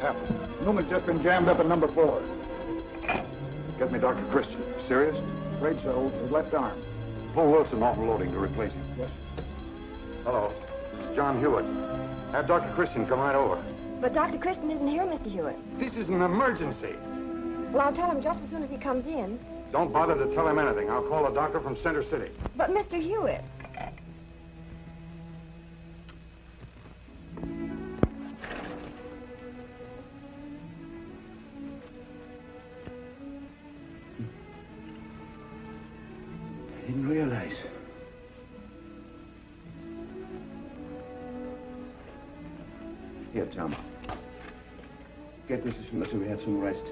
happened? Newman's just been jammed up in number 4. Get me Dr. Christian. Serious? Afraid so. His left arm. Pull Wilson off loading to replace him. Yes. Hello. It's John Hewitt. Have Dr. Christian come right over. But Dr. Christian isn't here, Mr. Hewitt. This is an emergency. Well, I'll tell him just as soon as he comes in. Don't bother to tell him anything. I'll call a doctor from Center City. But Mr. Hewitt. I didn't realize. Here, Tom. Get this as soon as we have some rest.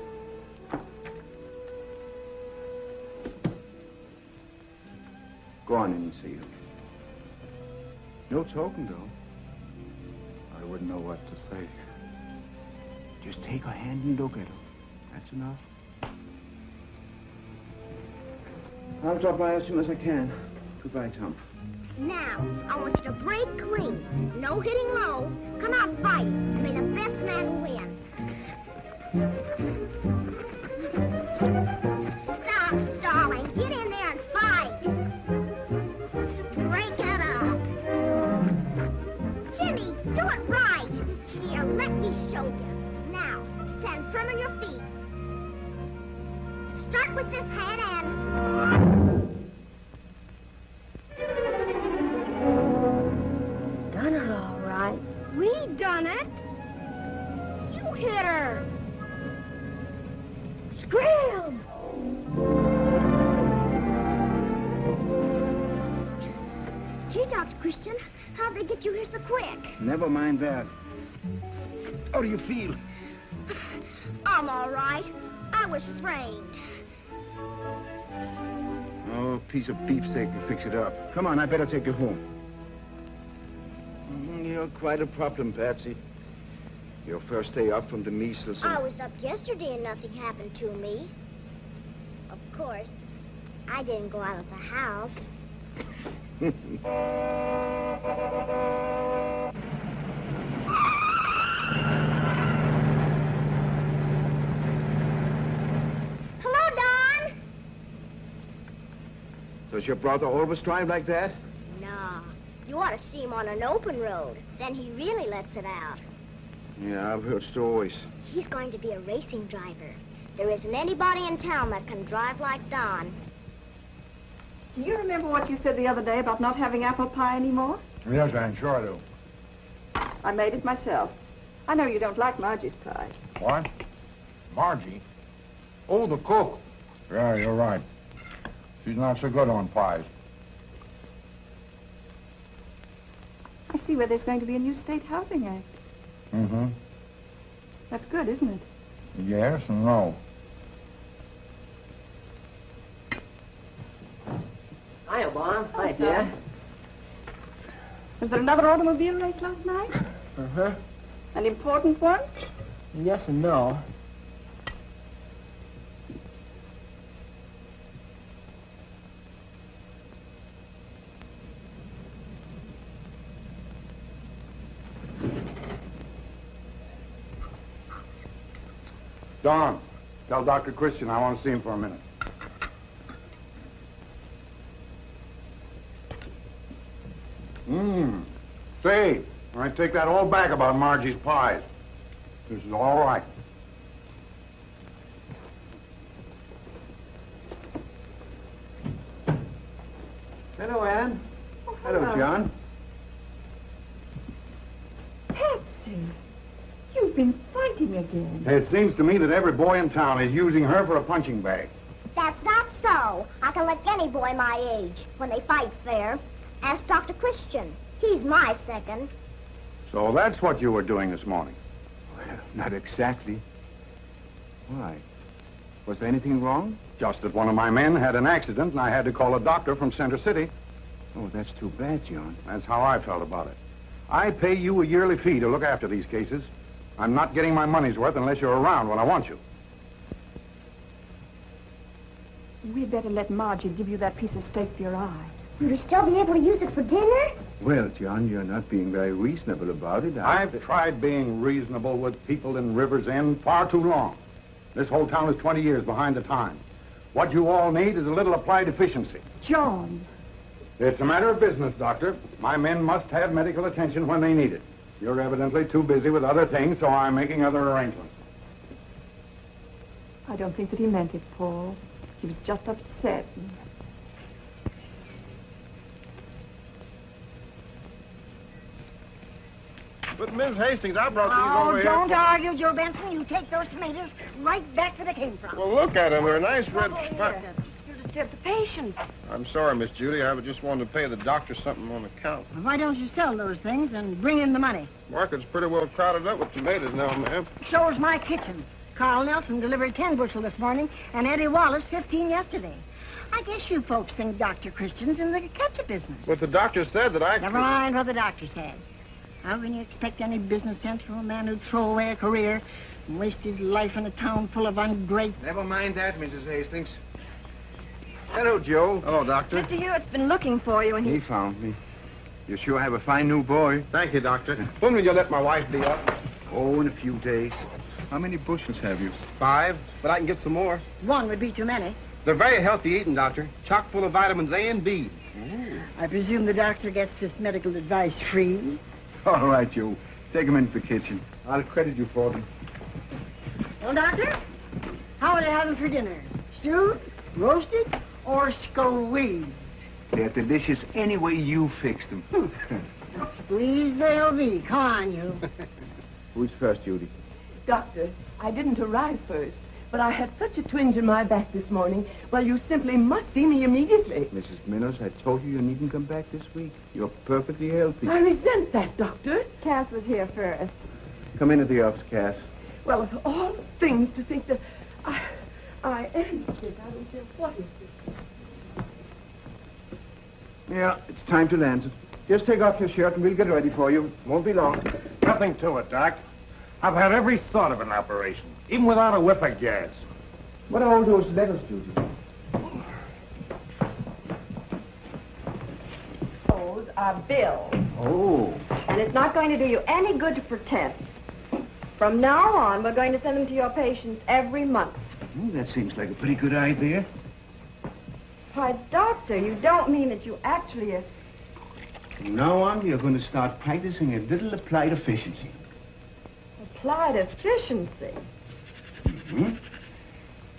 Go on in and see him. No talking, though. I wouldn't know what to say. Just take her hand and look at her. That's enough. I'll drop by as soon as I can. Goodbye, Tom. Now, I want you to break clean. No hitting low. Come out and fight. And may the best man win. Stop stalling. Get in there and fight. Break it up. Jimmy, do it right. Here, let me show you. Now, stand firm on your feet. Start with this hand and... Done it all right. We done it. You hit her. Scram! Gee, Dr. Christian, how'd they get you here so quick? Never mind that. How do you feel? I'm all right. I was framed. Oh, a piece of beefsteak will fix it up. Come on, I better take you home. You're quite a problem, Patsy. Your first day up from the measles. I was up yesterday and nothing happened to me. Of course, I didn't go out of the house. Hello, Don. Does your brother always drive like that? No. You ought to see him on an open road. Then he really lets it out. Yeah, I've heard stories. He's going to be a racing driver. There isn't anybody in town that can drive like Don. Do you remember what you said the other day about not having apple pie anymore? Yes, Ann, sure I do. I made it myself. I know you don't like Margie's pies. What? Margie? Oh, the cook. Yeah, you're right. She's not so good on pies. I see where there's going to be a new state housing act. Mm-hmm. That's good, isn't it? Yes and no. Hiya, Bon. Hi, dear. Was there another automobile race last night? Uh-huh. An important one? Yes and no. Don, tell Dr. Christian I want to see him for a minute. Say, I take that all back about Margie's pies. This is all right. Hello, Ann. Oh, Hello, John. Patsy, you've been fighting again. It seems to me that every boy in town is using her for a punching bag. That's not so. I can lick any boy my age when they fight fair. Ask Dr. Christian. He's my second. So that's what you were doing this morning. Well, not exactly. Why? Was there anything wrong? Just that one of my men had an accident and I had to call a doctor from Center City. Oh, that's too bad, John. That's how I felt about it. I pay you a yearly fee to look after these cases. I'm not getting my money's worth unless you're around when I want you. We'd better let Margie give you that piece of steak for your eye. Will you still be able to use it for dinner? Well, John, you're not being very reasonable about it. I've tried being reasonable with people in River's End far too long. This whole town is 20 years behind the time. What you all need is a little applied efficiency. John. It's a matter of business, Doctor. My men must have medical attention when they need it. You're evidently too busy with other things, so I'm making other arrangements. I don't think that he meant it, Paul. He was just upset. But, Miss Hastings, I brought these over here. Don't argue, Joe Benson. You take those tomatoes right back where they came from. Well, look at them. They're nice red... You disturb the patient. I'm sorry, Miss Judy. I just wanted to pay the doctor something on account. Why don't you sell those things and bring in the money? Market's pretty well crowded up with tomatoes now, ma'am. So's my kitchen. Carl Nelson delivered 10 bushel this morning, and Eddie Wallace 15 yesterday. I guess you folks think Dr. Christian's in the ketchup business. But the doctor said that I... Never mind what the doctor said. How can you expect any business sense from a man who'd throw away a career and waste his life in a town full of ungrateful... Never mind that, Mrs. Hastings. Hello, Joe. Hello, Doctor. Mr. Hewitt's been looking for you, and He found me. You sure have a fine new boy. Thank you, Doctor. When will you let my wife be up? Oh, in a few days. How many bushels have you? 5, but I can get some more. One would be too many. They're very healthy eating, Doctor. Chock full of vitamins A and B. I presume the doctor gets this medical advice free. All right, Joe. Take them into the kitchen. I'll credit you for them. Well, doctor, how would I have them for dinner? Stewed, roasted, or squeezed? They're delicious any way you fix them. Squeezed they'll be. Come on, you. Who's first, Judy? Doctor, I didn't arrive first, but I had such a twinge in my back this morning. Well, you simply must see me immediately. Mrs. Minners, I told you needn't come back this week. You're perfectly healthy. I resent that, Doctor. Cass was here first. Come into the office, Cass. Well, of all things to think that I am sick. I don't care what is this. Yeah, it's time to land. Just take off your shirt and we'll get ready for you. Won't be long. Nothing to it, Doc. I've had every thought of an operation, even without a whiff of gas. What are all those letters, Judy? Those are bills. Oh. And it's not going to do you any good to pretend. From now on, we're going to send them to your patients every month. That seems like a pretty good idea. Why, Doctor, you don't mean that you actually... From now on, you're going to start practicing a little applied efficiency. Applied efficiency. Mm-hmm.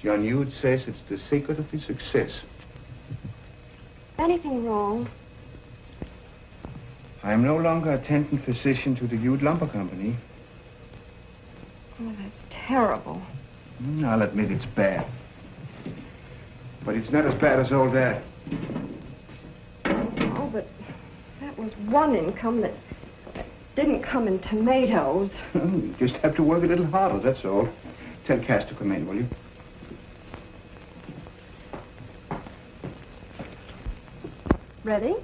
John Hewett says it's the secret of his success. Anything wrong? I'm no longer attendant physician to the Hewett Lumber Company. Oh, that's terrible. I'll admit it's bad. But it's not as bad as all that. Oh, but that was one income that didn't come in tomatoes. You just have to work a little harder, that's all. Tell Cass to come in, will you? Ready?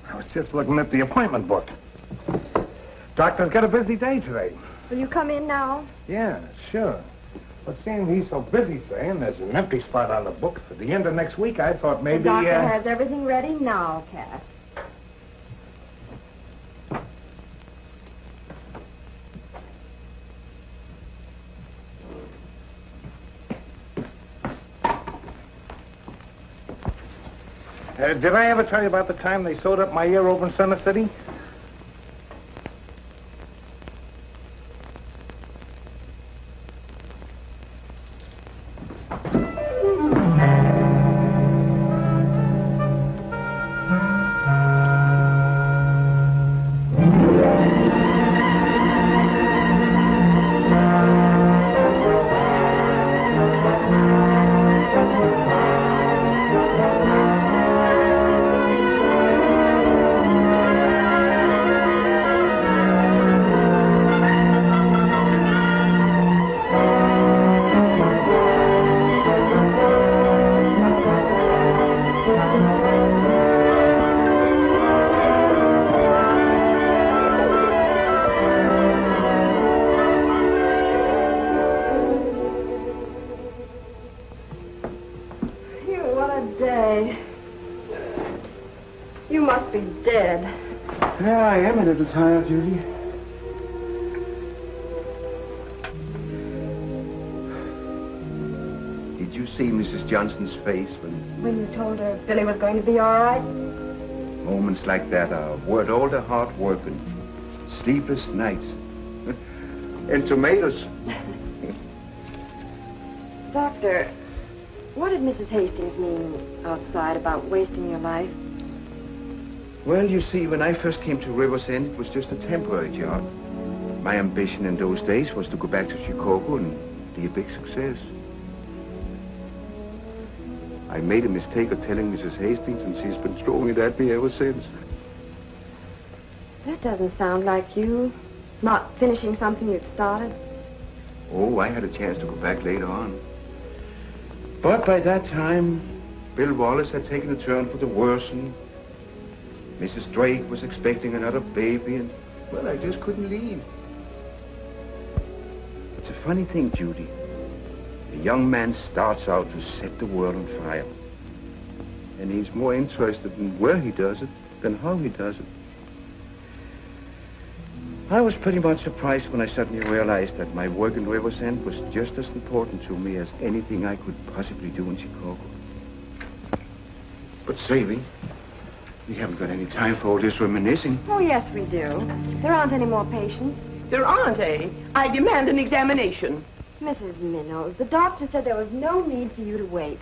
I was just looking at the appointment book. Doctor's got a busy day today. Will you come in now? Yeah, sure. But seeing he's so busy saying there's an empty spot on the book for the end of next week, I thought maybe... The doctor has everything ready now, Cass. Did I ever tell you about the time they sewed up my ear over in Center City? dead. Yeah, I am a little tired, Judy. Did you see Mrs. Johnson's face When you told her Billy was going to be all right? moments like that are worth all the hard work and sleepless nights? And tomatoes. Doctor, what did Mrs. Hastings mean outside about wasting your life? Well, you see, when I first came to River's End, it was just a temporary job. My ambition in those days was to go back to Chicago and be a big success. I made a mistake of telling Mrs. Hastings, and she's been throwing it at me ever since. That doesn't sound like you. Not finishing something you'd started. Oh, I had a chance to go back later on. But by that time, Bill Wallace had taken a turn for the worse, and Mrs. Drake was expecting another baby, and, well, I just couldn't leave. It's a funny thing, Judy. A young man starts out to set the world on fire. And he's more interested in where he does it than how he does it. I was pretty much surprised when I suddenly realized that my work in River's End was just as important to me as anything I could possibly do in Chicago. But say, we haven't got any time for all this reminiscing. Oh, yes, we do. There aren't any more patients. There aren't, eh? I demand an examination. Mrs. Minnows, the doctor said there was no need for you to wait.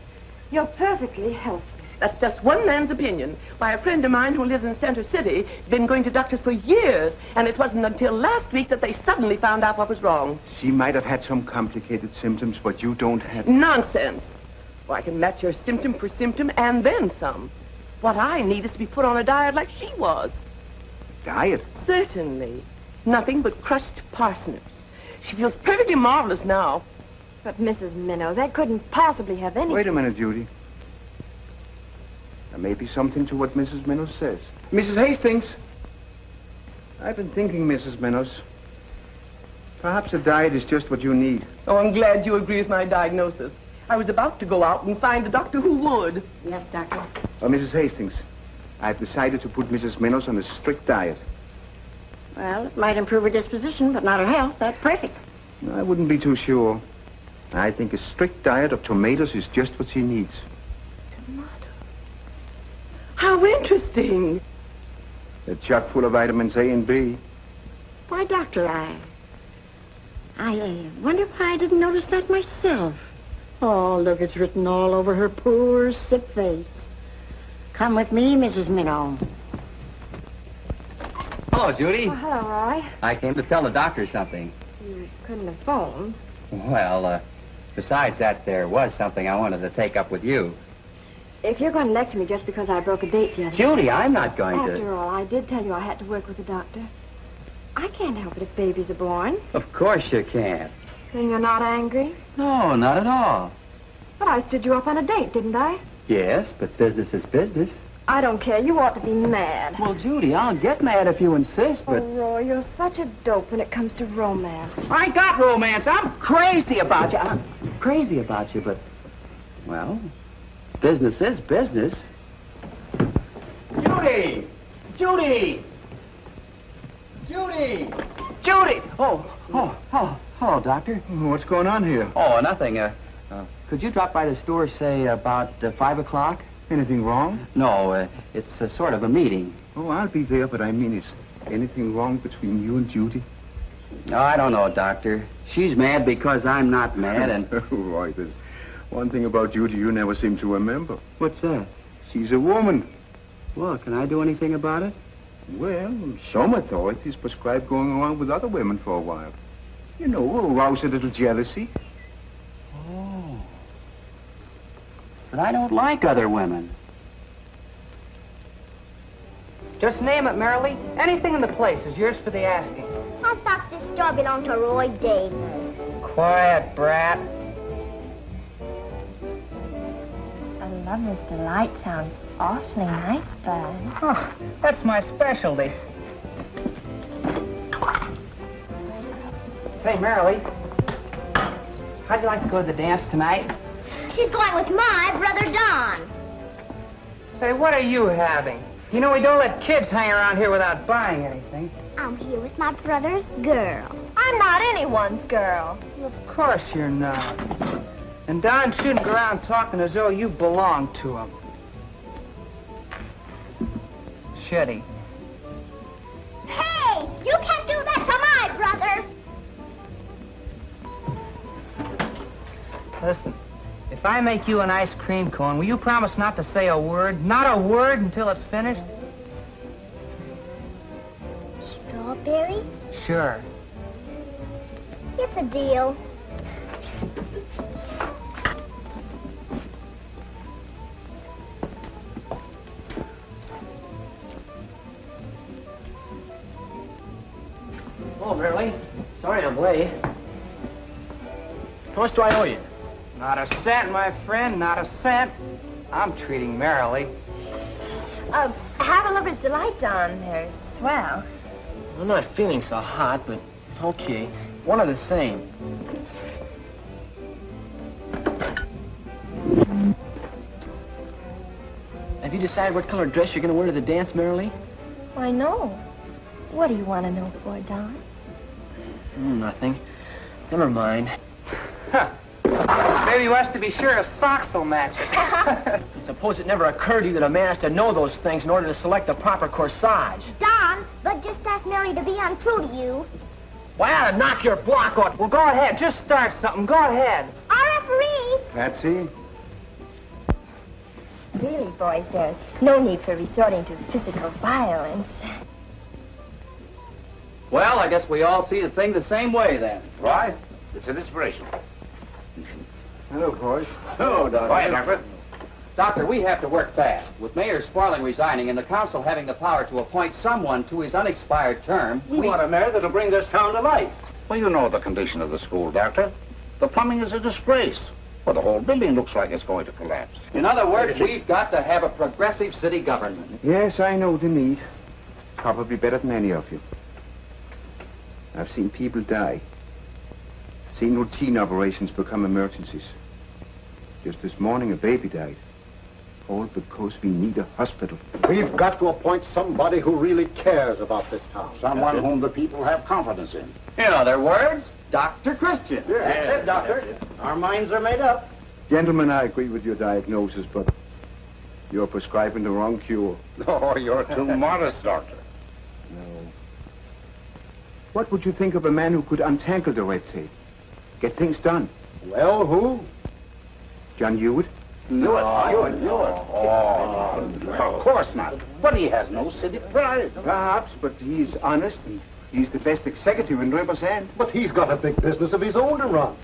You're perfectly healthy. That's just one man's opinion. By a friend of mine who lives in Center City, has been going to doctors for years, and it wasn't until last week that they suddenly found out what was wrong. She might have had some complicated symptoms, but you don't have... Nonsense. Well, I can match your symptom for symptom and then some. What I need is to be put on a diet like she was. Diet? Certainly. Nothing but crushed parsnips. She feels perfectly marvelous now. But, Mrs. Minnows, that couldn't possibly have any... Wait a minute, Judy. There may be something to what Mrs. Minnows says. Mrs. Hastings! I've been thinking, Mrs. Minnows. Perhaps a diet is just what you need. Oh, I'm glad you agree with my diagnosis. I was about to go out and find a doctor who would. Yes, Doctor. Mrs. Hastings, I've decided to put Mrs. Minnows on a strict diet. Well, it might improve her disposition, but not her health. That's perfect. I wouldn't be too sure. I think a strict diet of tomatoes is just what she needs. Tomatoes? How interesting. They're chock full of vitamins A and B. Why, Doctor, I wonder why I didn't notice that myself. Oh, look, it's written all over her poor, sick face. Come with me, Mrs. Minnow. Hello, Judy. Oh, hello, Roy. I came to tell the doctor something. You couldn't have phoned. Well, besides that, there was something I wanted to take up with you. If you're going to lecture me just because I broke a date the other Judy, I'm not going After to... all, I did tell you I had to work with a doctor. I can't help it if babies are born. Of course you can't. Then you're not angry? No, not at all. But I stood you up on a date, didn't I? Yes, but business is business. I don't care. You ought to be mad. Well, Judy, I'll get mad if you insist, but... Oh, Roy, you're such a dope when it comes to romance. I got romance. I'm crazy about you. I'm crazy about you, but... Well, business is business. Judy! Judy! Judy! Judy! Hello, Doctor. What's going on here? Oh, nothing. Could you drop by the store, say, about 5 o'clock? Anything wrong? No, it's sort of a meeting. Oh, I'll be there, but I mean, is anything wrong between you and Judy? No, I don't know, Doctor. She's mad because I'm not mad, and... Right, there's one thing about Judy you never seem to remember. What's that? She's a woman. Well, can I do anything about it? Well, some authorities prescribe going around with other women for a while. You know, arouse a little jealousy. Oh. But I don't like other women. Just name it, Marilee. Anything in the place is yours for the asking. I thought this store belonged to Roy Davis. Quiet, brat. A lover's delight sounds awfully nice, Bud. Oh, that's my specialty. Say, Marilee, how'd you like to go to the dance tonight? She's going with my brother Don. Say, what are you having? You know we don't let kids hang around here without buying anything. I'm here with my brother's girl. I'm not anyone's girl. Of course you're not. And Don shouldn't go around talking as though you belong to him. Should he? Hey, you can't do that to my brother. Listen, if I make you an ice cream cone, will you promise not to say a word? Not a word until it's finished? Strawberry? Sure. It's a deal. Oh, Merle. Sorry I'm late. How much do I owe you? Not a cent, my friend, not a cent. I'm treating merrily. Have a lover's delight on. They're swell. I'm not feeling so hot, but okay. One of the same. Have you decided what color dress you're going to wear to the dance, Merrily? Why, no. What do you want to know for, Don? Nothing. Never mind. Huh. Baby wants to be sure his socks will match. Suppose it never occurred to you that a man has to know those things in order to select the proper corsage. Don, but just ask Mary to be untrue to you. Why, I ought to knock your block off. Well, go ahead. Just start something. Go ahead. Our referee. Patsy? Really, boys, there's no need for resorting to physical violence. Well, I guess we all see the thing the same way, then. Right? It's an inspiration. Hello, boys. Hello, Doctor. Quiet, Doctor. Doctor, we have to work fast. With Mayor Sparling resigning and the council having the power to appoint someone to his unexpired term, we want a mayor that'll bring this town to life. Well, you know the condition of the school, Doctor. The plumbing is a disgrace. Well, the whole building looks like it's going to collapse. In other words, we've got to have a progressive city government. Yes, I know the need. Probably better than any of you. I've seen people die. Seen routine operations become emergencies. Just this morning, a baby died. All because we need a hospital. We've got to appoint somebody who really cares about this town. Someone whom the people have confidence in. In other words, Dr. Christian. That's it, Doctor. Our minds are made up. Gentlemen, I agree with your diagnosis, but you're prescribing the wrong cure. Oh, you're too modest, Doctor. No. What would you think of a man who could untangle the red tape? Get things done. Well, who? John Hewitt? Hewitt. Oh, of course not. But he has no city pride. Perhaps, but he's honest and he's the best executive in River's End. But he's got a big business of his own to run.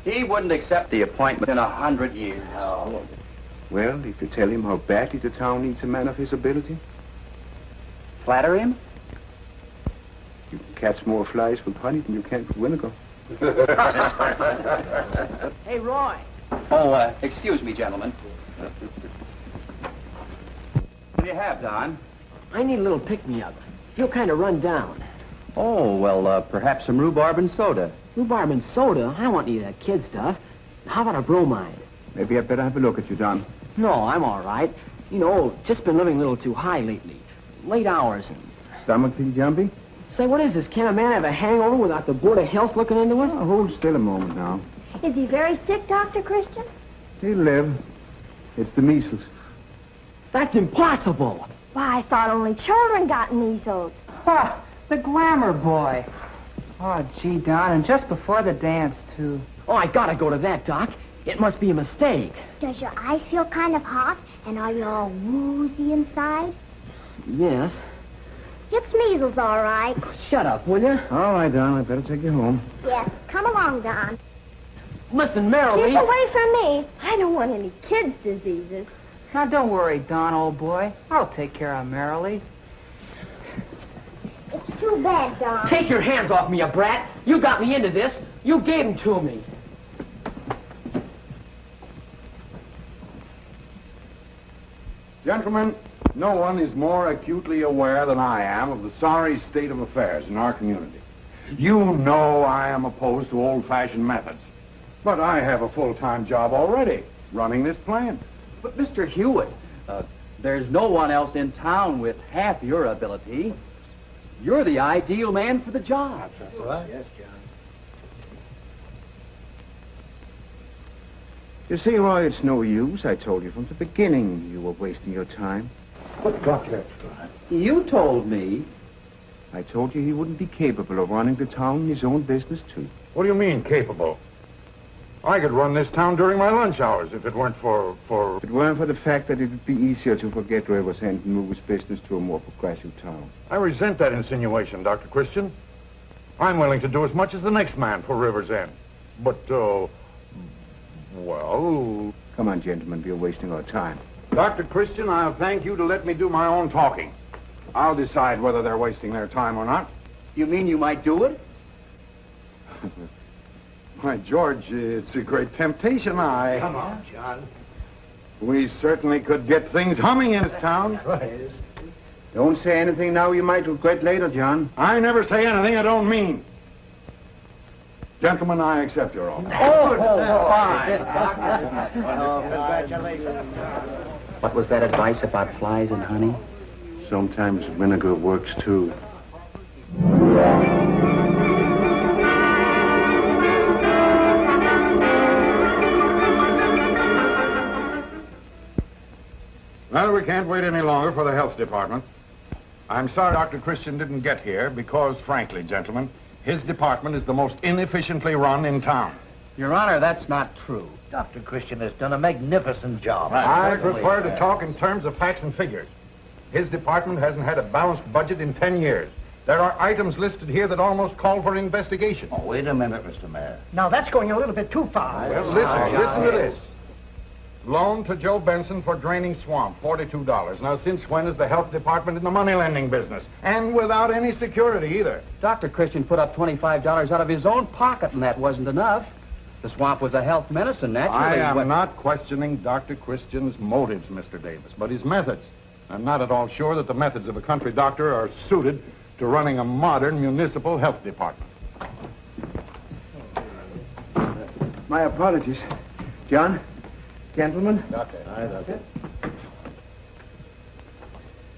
He wouldn't accept the appointment in 100 years. Oh. Well, if you tell him how badly the town needs a man of his ability. Flatter him? You can catch more flies with honey than you can with vinegar. Hey, Roy. Oh, excuse me, gentlemen. What do you have, Don? I need a little pick-me-up. Feel kind of run down. Oh, well, perhaps some rhubarb and soda. Rhubarb and soda? I don't want any of that kid stuff. How about a bromide? Maybe I'd better have a look at you, Don. No, I'm all right. You know, just been living a little too high lately. Late hours and... Stomach feel jumpy? Say, what is this? Can a man have a hangover without the Board of Health looking into it? Oh, hold still a moment now. Is he very sick, Dr. Christian? He'll live. It's the measles. That's impossible. Why, I thought only children got measles. Ha! The glamour boy. Oh, gee, Don, and just before the dance, too. Oh, I gotta go to that, Doc. It must be a mistake. Does your eyes feel kind of hot? And are you all woozy inside? Yes. It's measles, all right. Shut up, will you? All right, Don, I better take you home. Yes, come along, Don. Listen, Merrily. Keep away from me. I don't want any kids' diseases. Now, don't worry, Don, old boy. I'll take care of Merrily. It's too bad, Don. Take your hands off me, you brat. You got me into this. You gave them to me. Gentlemen, no one is more acutely aware than I am of the sorry state of affairs in our community. You know I am opposed to old-fashioned methods. But I have a full-time job already, running this plant. But, Mr. Hewitt, There's no one else in town with half your ability. You're the ideal man for the job. That's right. Yes, John. You see, Roy, it's no use. I told you from the beginning you were wasting your time. But, Doctor, You told me. I told you he wouldn't be capable of running the town in his own business, too. What do you mean, capable? I could run this town during my lunch hours if it weren't for... If it weren't for the fact that it would be easier to forget River's End and move his business to a more progressive town. I resent that insinuation, Dr. Christian. I'm willing to do as much as the next man for River's End. But, well... Come on, gentlemen, we're wasting our time. Dr. Christian, I'll thank you to let me do my own talking. I'll decide whether they're wasting their time or not. You mean you might do it? Why, George, it's a great temptation. come on, John. We certainly could get things humming in this town. Right. Don't say anything now you might regret later, John. I never say anything I don't mean. Gentlemen, I accept your offer. Fine. Congratulations. What was that advice about flies and honey? Sometimes vinegar works, too. Well, we can't wait any longer for the health department. I'm sorry Dr. Christian didn't get here because, frankly, gentlemen, his department is the most inefficiently run in town. Your Honor, that's not true. Dr. Christian has done a magnificent job. I prefer to talk in terms of facts and figures. His department hasn't had a balanced budget in 10 years. There are items listed here that almost call for investigation. Oh, wait a minute, Mr. Mayor. Now, that's going a little bit too far. Well, listen to this. Loan to Joe Benson for draining swamp, $42. Now, since when is the health department in the money lending business? And without any security, either. Dr. Christian put up $25 out of his own pocket, and that wasn't enough. The swamp was a health medicine, naturally. I am not questioning Dr. Christian's motives, Mr. Davis, but his methods. I'm not at all sure that the methods of a country doctor are suited to running a modern municipal health department. My apologies. John? Gentlemen? Doctor. Hi, Doctor.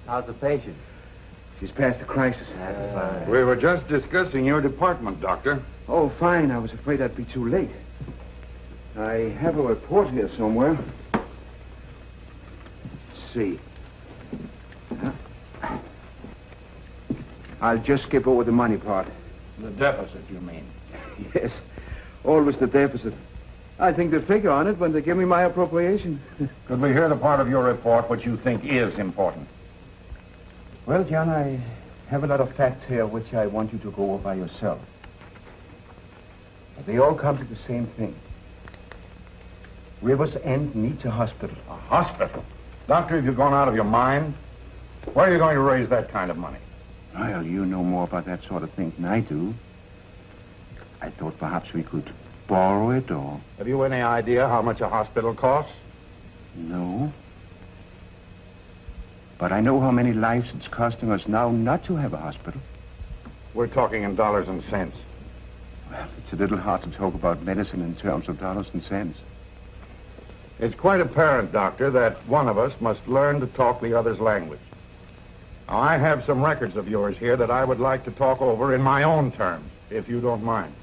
How's the patient? She's past the crisis. That's fine. We were just discussing your department, Doctor. Oh, fine. I was afraid I'd be too late. I have a report here somewhere. Let's see. I'll just skip over the money part. The deficit, you mean? Yes. Always the deficit. I think they figure on it when they give me my appropriation. Could we hear the part of your report which you think is important? Well, John, I have a lot of facts here which I want you to go over by yourself. They all come to the same thing. River's End needs a hospital. A hospital? Doctor, have you gone out of your mind? Where are you going to raise that kind of money? Well, you know more about that sort of thing than I do. I thought perhaps we could borrow it, or... Have you any idea how much a hospital costs? No. But I know how many lives it's costing us now not to have a hospital. We're talking in dollars and cents. Well, it's a little hard to talk about medicine in terms of dollars and cents. It's quite apparent, Doctor, that one of us must learn to talk the other's language. Now, I have some records of yours here that I would like to talk over in my own terms, if you don't mind.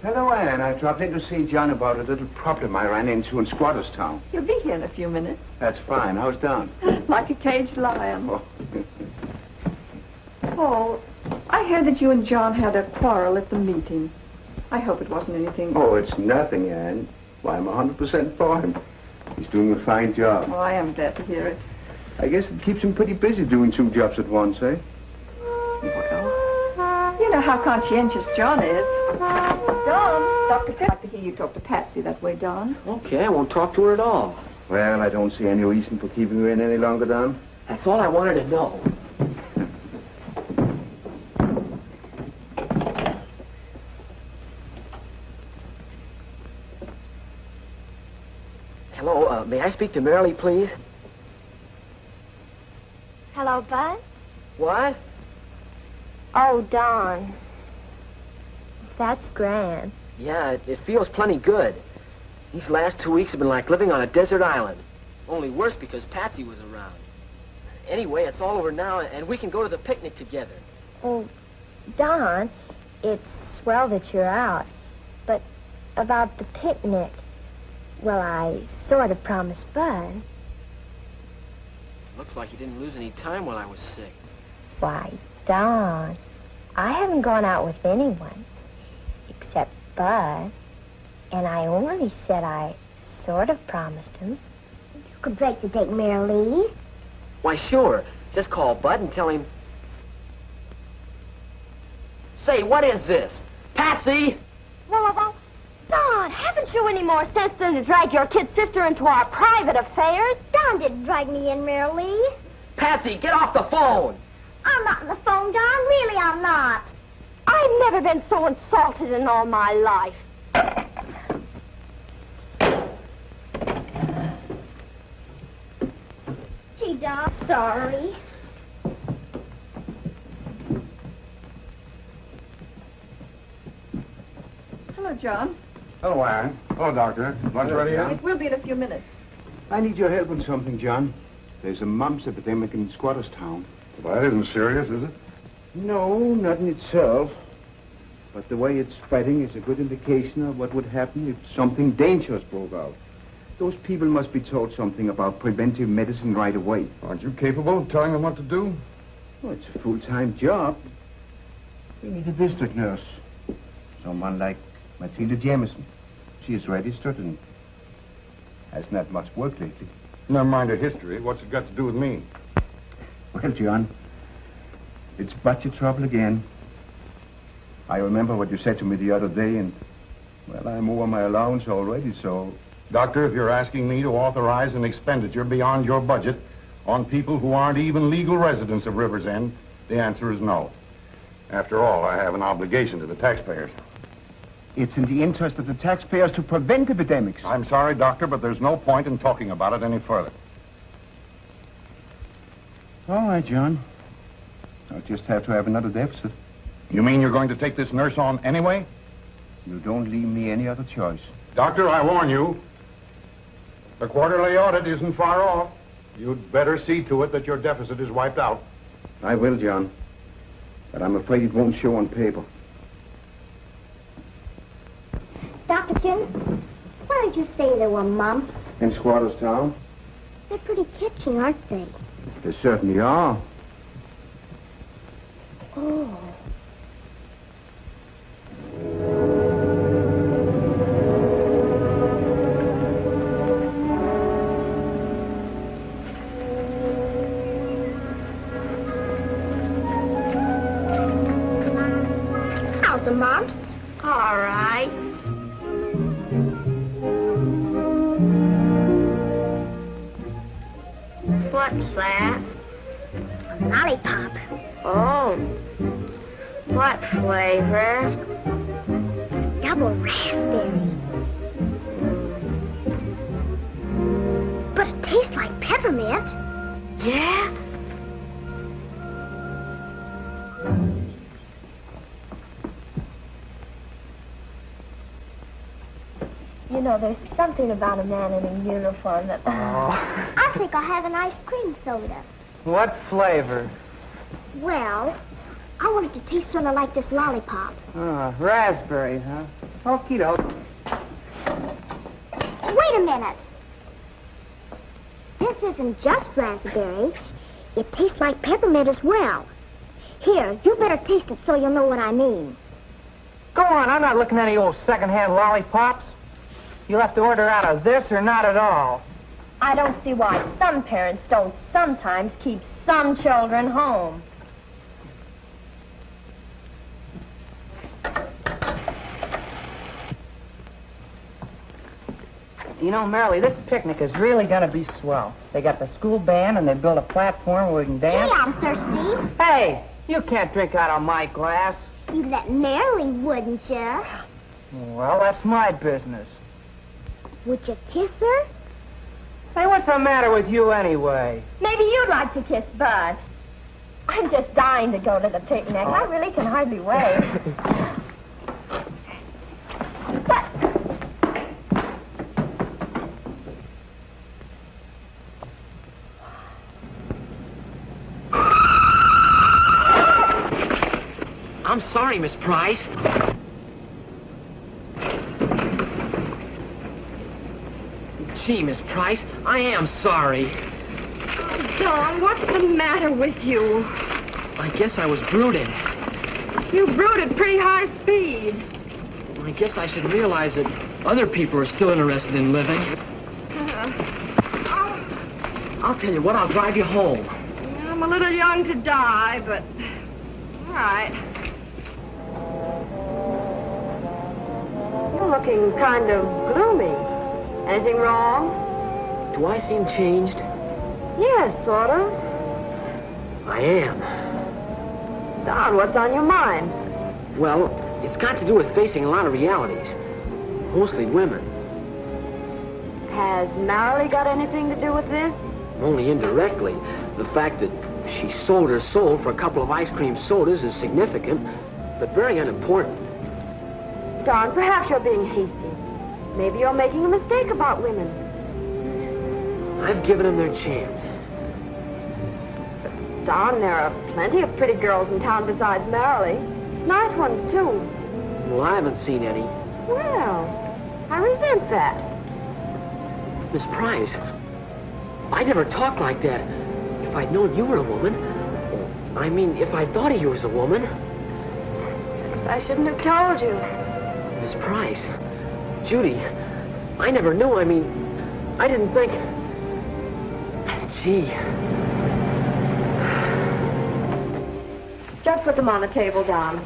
Hello, Anne. I dropped in to see John about a little problem I ran into in Squatter's Town. He'll be here in a few minutes. That's fine. How's Don? Like a caged lion. Oh. Paul, I heard that you and John had a quarrel at the meeting. I hope it wasn't anything... Oh, it's nothing, Anne. Why, I'm 100% for him. He's doing a fine job. Oh, I am glad to hear it. I guess it keeps him pretty busy doing two jobs at once, eh? Well, you know how conscientious John is. Don, Dr. I'd like to hear you talk to Patsy that way, Don. Okay, I won't talk to her at all. Well, I don't see any reason for keeping her in any longer, Don. That's all I wanted to know. Hello, may I speak to Marilee, please? Hello, tomorrow, Bud? What? Oh, Don. That's grand. Yeah, it feels plenty good. These last 2 weeks have been like living on a desert island. Only worse because Patsy was around. Anyway, it's all over now, and we can go to the picnic together. Oh, Don, it's swell that you're out. But about the picnic, well, I sort of promised Bud. Looks like you didn't lose any time while I was sick. Why, Don, I haven't gone out with anyone except Bud. And I only said I sort of promised him. You could break the date, Mary Lee. Why, sure. Just call Bud and tell him... Say, what is this? Patsy! Well, Don, haven't you any more sense than to drag your kid sister into our private affairs? Don didn't drag me in, Mary Lee. Patsy, get off the phone! I'm not on the phone, Don. Really, I'm not. I've never been so insulted in all my life. Gee, Don, sorry. Hello, John. Hello, Anne. Hello, Doctor. Lunch ready yet? It will be in a few minutes. I need your help in something, John. There's a mumps epidemic in Squatters Town. Well, that isn't serious, is it? No, not in itself. But the way it's spreading is a good indication of what would happen if something dangerous broke out. Those people must be told something about preventive medicine right away. Aren't you capable of telling them what to do? Well, it's a full-time job. We need a district nurse. Someone like Matilda Jameson. She is registered and hasn't had much work lately. Never mind her history. What's it got to do with me? Well, John, it's budget trouble again. I remember what you said to me the other day, and, well, I'm over my allowance already, so... Doctor, if you're asking me to authorize an expenditure beyond your budget on people who aren't even legal residents of River's End, the answer is no. After all, I have an obligation to the taxpayers. It's in the interest of the taxpayers to prevent epidemics. I'm sorry, Doctor, but there's no point in talking about it any further. All right, John. I'll just have to have another deficit. You mean you're going to take this nurse on anyway? You don't leave me any other choice. Doctor, I warn you. The quarterly audit isn't far off. You'd better see to it that your deficit is wiped out. I will, John. But I'm afraid it won't show on paper. Dr. Jim, why did you say there were mumps? In Squatters Town? They're pretty catching, aren't they? They certainly are. Oh. How's the mumps? All right. What's that? A lollipop. Oh. What flavor? Double raspberry. But it tastes like peppermint. Yeah? You know, there's something about a man in a uniform that... I think I'll have an ice cream soda. What flavor? Well, I want it to taste sort of like this lollipop. Raspberry, huh? Okie doke. Wait a minute. This isn't just raspberry. It tastes like peppermint as well. Here, you better taste it so you'll know what I mean. Go on, I'm not looking at any old second-hand lollipops. You'll have to order out of this or not at all. I don't see why some parents don't sometimes keep some children home. You know, Marilee, this picnic is really going to be swell. They got the school band, and they built a platform where we can dance. Gee, I'm thirsty. Hey, you can't drink out of my glass. You'd let Marilyn, wouldn't you? Well, that's my business. Would you kiss her? Hey, what's the matter with you anyway? Maybe you'd like to kiss Bud. I'm just dying to go to the picnic. I really can hardly wait. I'm sorry, Miss Price. Gee, Miss Price, I am sorry. Don, what's the matter with you? I guess I was brooding. You brooded pretty high speed. I guess I should realize that other people are still interested in living. I'll tell you what, I'll drive you home. I'm a little young to die, but... all right. You're looking kind of gloomy. Anything wrong? Do I seem changed? Yes, sort of. I am. Don, what's on your mind? Well, it's got to do with facing a lot of realities. Mostly women. Has Marilee got anything to do with this? Only indirectly. The fact that she sold her soul for a couple of ice cream sodas is significant, but very unimportant. Don, perhaps you're being hasty. Maybe you're making a mistake about women. I've given them their chance. Don, there are plenty of pretty girls in town besides Marilee. Nice ones, too. Well, I haven't seen any. Well, I resent that. Miss Price, I never talked like that. If I'd known you were a woman, I mean, if I thought of you as a woman. I shouldn't have told you. Miss Price, Judy, I never knew. I mean, I didn't think... Gee. Just put them on the table, Don.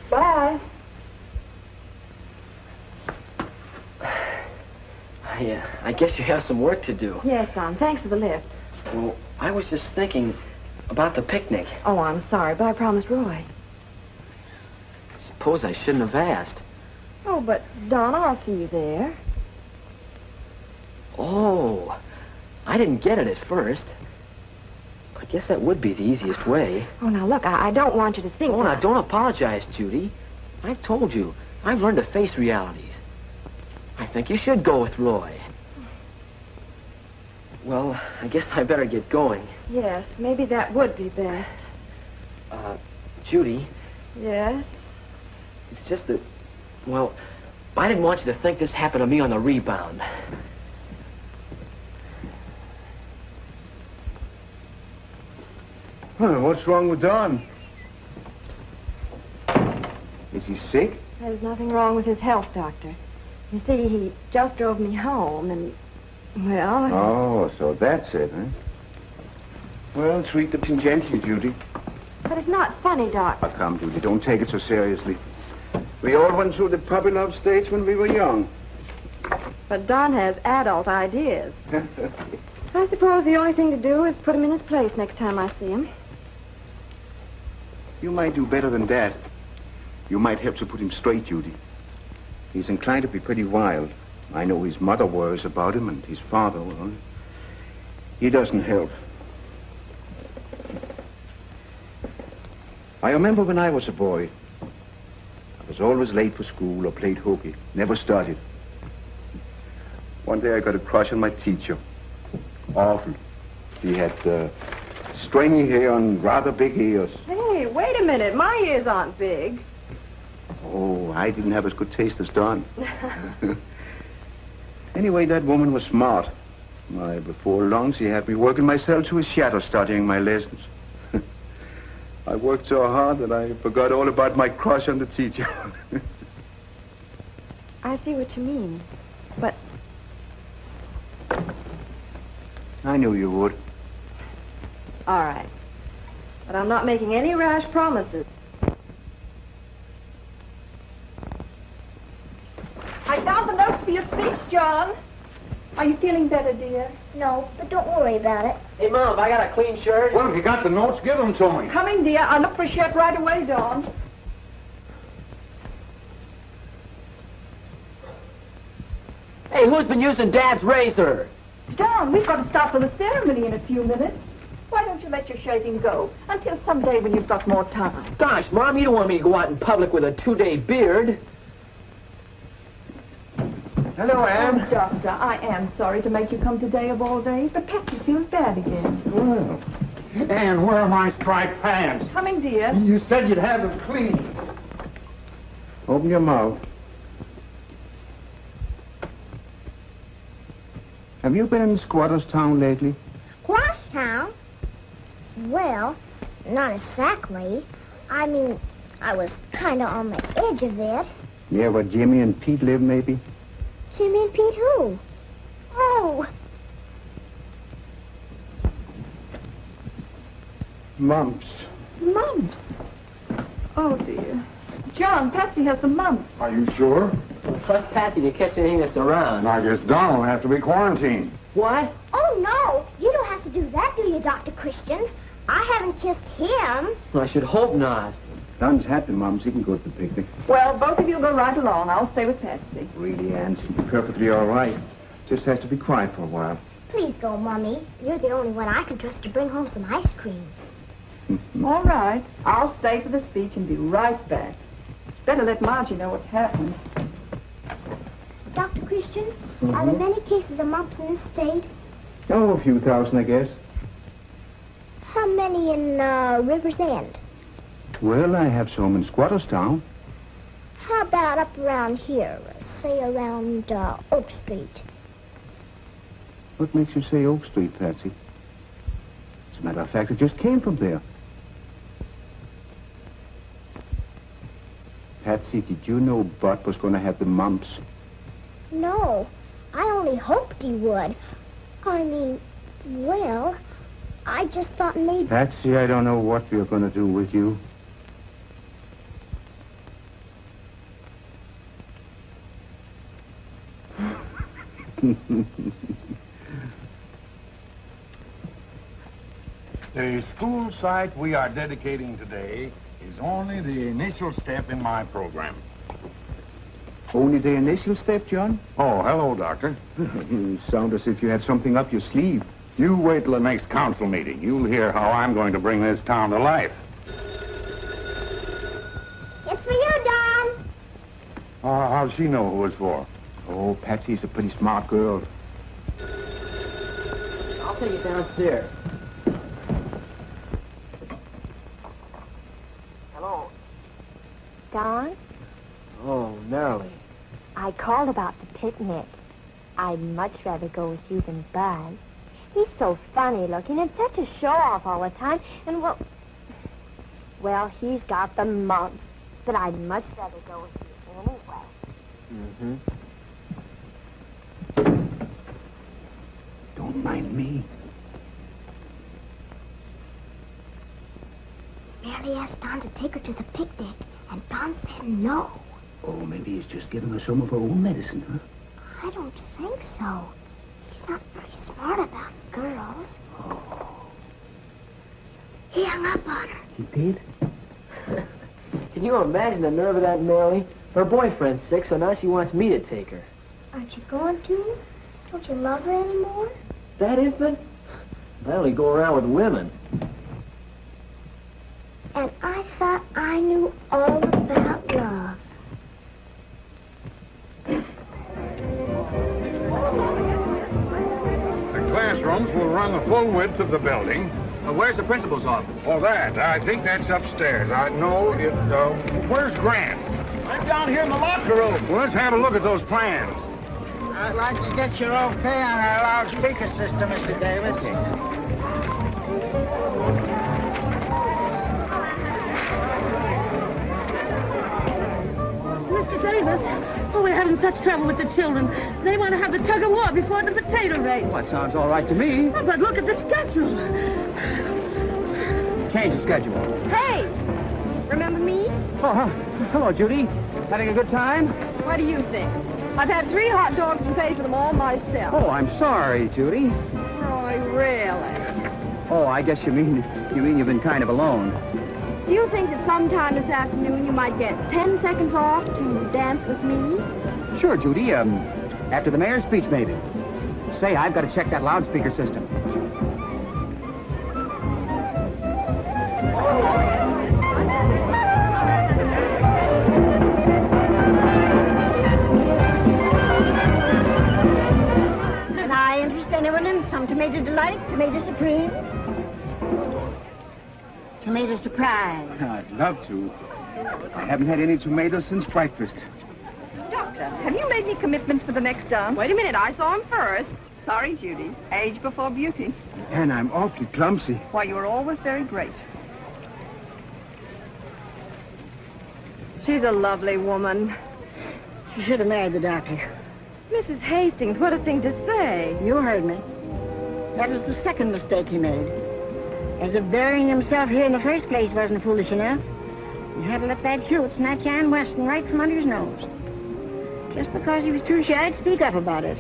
Bye. I guess you have some work to do. Yes, Don. Thanks for the lift. Well, I was just thinking about the picnic. Oh, I'm sorry, but I promised Roy. Suppose I shouldn't have asked. Oh, but, Don, I'll see you there. Oh, I didn't get it at first. I guess that would be the easiest way. Oh, now, look, I don't want you to think Oh, that... now, don't apologize, Judy. I've told you. I've learned to face realities. I think you should go with Roy. Well, I guess I better get going. Yes, maybe that would be best. Judy? Yes? It's just that, well, I didn't want you to think this happened to me on the rebound. What's wrong with Don? Is he sick? There's nothing wrong with his health, Doctor. You see, he just drove me home, and, well... Oh, so that's it, huh? Well, treat the pain gently, Judy. But it's not funny, Doc. Oh, come, Judy, don't take it so seriously. We all went through the puppy love stage when we were young. But Don has adult ideas. I suppose the only thing to do is put him in his place next time I see him. You might do better than that. You might help to put him straight, Judy. He's inclined to be pretty wild. I know his mother worries about him, and his father, well, he doesn't help. I remember when I was a boy, I was always late for school or played hooky. Never studied. One day I got a crush on my teacher. Awful. He had stringy hair and rather big ears. Hey, wait a minute. My ears aren't big. Oh, I didn't have as good taste as Don. Anyway, that woman was smart. Why, before long, she had me working myself to a shadow studying my lessons. I worked so hard that I forgot all about my crush on the teacher. I see what you mean, but... I knew you would. All right. But I'm not making any rash promises. I found the notes for your speech, John. Are you feeling better, dear? No, but don't worry about it. Hey, Mom, have I got a clean shirt? Well, if you got the notes, give them to me. Coming, dear. I'll look for a shirt right away, Dawn. Hey, who's been using Dad's razor? Don, we've got to start for the ceremony in a few minutes. Why don't you let your shaving go until someday when you've got more time? Gosh, Mom, you don't want me to go out in public with a 2-day beard. Hello, Anne. Oh, Doctor, I am sorry to make you come today of all days, but Patsy feels bad again. Well, Anne, where are my striped pants? Coming, dear. You said you'd have them clean. Open your mouth. Have you been in Squatter's Town lately? Squash Town? Well, not exactly. I mean, I was kind of on the edge of it. Yeah, where Jimmy and Pete live, maybe? Jimmy and Pete who? Oh! Mumps. Mumps? Oh, dear. John, Patsy has the mumps. Are you sure? Trust Patsy to catch anything that's around. I guess Don will have to be quarantined. What? Oh, no. You don't have to do that, do you, Dr. Christian? I haven't kissed him. Well, I should hope not. Don's had the mumps. He can go to the picnic. Well, both of you go right along. I'll stay with Patsy. Really, Anne, she'll be perfectly all right. Just has to be quiet for a while. Please go, Mummy. You're the only one I can trust to bring home some ice cream. All right. I'll stay for the speech and be right back. Better let Margie know what's happened. Dr. Christian, are there many cases of mumps in this state? Oh, a few thousand, I guess. How many in River's End? Well, I have some in Squatter's Town. How about up around here? Say around Oak Street. What makes you say Oak Street, Patsy? As a matter of fact, it just came from there. Patsy, did you know Bud was going to have the mumps? No, I only hoped he would. I mean, well, I just thought maybe... Patsy, I don't know what we're going to do with you. The school site we are dedicating today is only the initial step in my program. Only the initial step, John? Oh, hello, Doctor. You sound as if you had something up your sleeve. You wait till the next council meeting. You'll hear how I'm going to bring this town to life. It's for you, Don. How'd she know who it's for? Oh, Patsy's a pretty smart girl. I'll take it downstairs. Hello. Don, Oh, Marilee. I called about the picnic. I'd much rather go with you than Bud. He's so funny looking and such a show-off all the time. And, well, he's got the mumps. But I'd much rather go with you anyway. Mm-hmm. Don't mind me. Mary asked Don to take her to the picnic, and Don said no. Oh, maybe he's just giving her some of her own medicine, huh? I don't think so. He's not very smart about girls. Oh. He hung up on her. He did? Can you imagine the nerve of that Marilee? Her boyfriend's sick, so now she wants me to take her. Aren't you going to? Don't you love her anymore? That infant? I only go around with women. And I thought I knew all about love. The classrooms will run the full width of the building. Where's the principal's office? Oh, that. I think that's upstairs. I know it, where's Grant? I'm down here in the locker room. Well, let's have a look at those plans. I'd like to get your okay on our loudspeaker system, Mr. Davis. Mr. Davis, we're having such trouble with the children. They want to have the tug of war before the potato race. Well, that sounds all right to me. Oh, but look at the schedule. Change the schedule. Hey! Remember me? Oh, hello, Judy. Having a good time? What do you think? I've had 3 hot dogs and paid for them all myself. Oh, I'm sorry, Judy. Oh, really? Oh, I guess you mean you've been kind of alone. Do you think that sometime this afternoon you might get 10 seconds off to dance with me? Sure, Judy. After the mayor's speech, maybe. Say, I've got to check that loudspeaker system. And I interest anyone in some tomato delight, tomato supreme, tomato surprise. I'd love to. I haven't had any tomatoes since breakfast. Doctor, have you made any commitments for the next dance? Wait a minute, I saw him first. Sorry, Judy. Age before beauty. And I'm awfully clumsy. Why, you were always very great. She's a lovely woman. She should have married the doctor. Mrs. Hastings, what a thing to say. You heard me. That was the second mistake he made. As if burying himself here in the first place wasn't foolish enough. He had to let that Hewitt snatch Ann Weston right from under his nose. Just because he was too shy to speak up about it.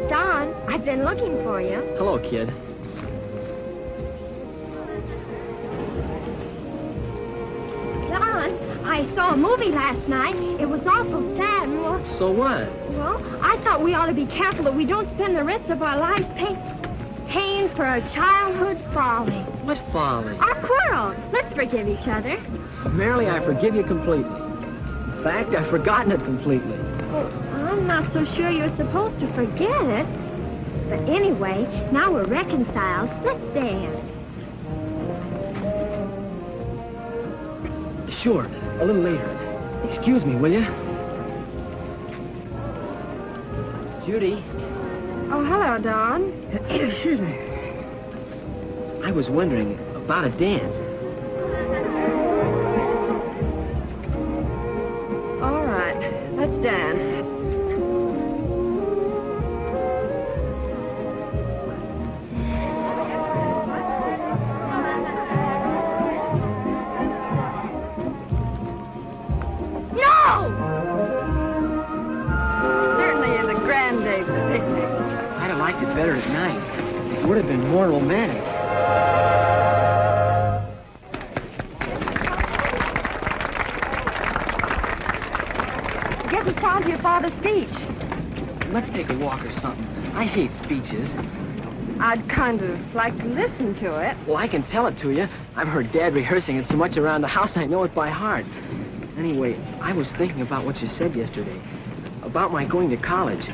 Don, I've been looking for you. Hello, kid. Don, I saw a movie last night. It was awful sad. So what? Well, I thought we ought to be careful that we don't spend the rest of our lives paying for a childhood folly. What folly? Our quarrel. Let's forgive each other. Marilee, I forgive you completely. In fact, I've forgotten it completely. Well, I'm not so sure you're supposed to forget it. But anyway, now we're reconciled. Let's dance. Sure, a little later. Excuse me, will you? Judy. Oh, hello, Don. Excuse me. I was wondering about a dance. All right, let's dance. Better at night. It would have been more romantic. I guess it's time for your father's speech. Let's take a walk or something. I hate speeches. I'd kind of like to listen to it. Well, I can tell it to you. I've heard Dad rehearsing it so much around the house, I know it by heart. Anyway, I was thinking about what you said yesterday. About my going to college.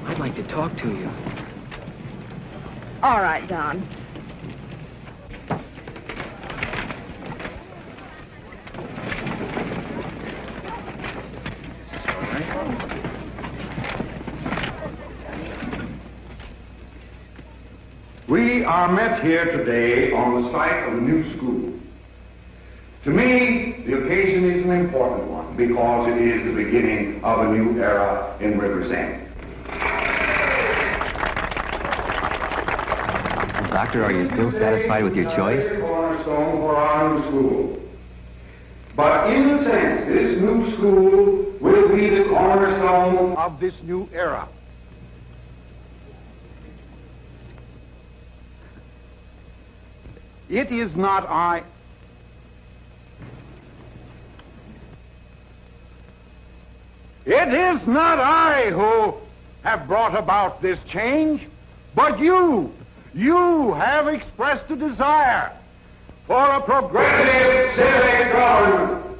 I'd like to talk to you. All right, Don. We are met here today on the site of a new school. To me, the occasion is an important one because it is the beginning of a new era in River's End. Doctor, are you still satisfied with your choice? Cornerstone for our new school. But in a sense, this new school will be the cornerstone of this new era. It is not I. It is not I who have brought about this change, but you. You have expressed a desire for a progressive civic government.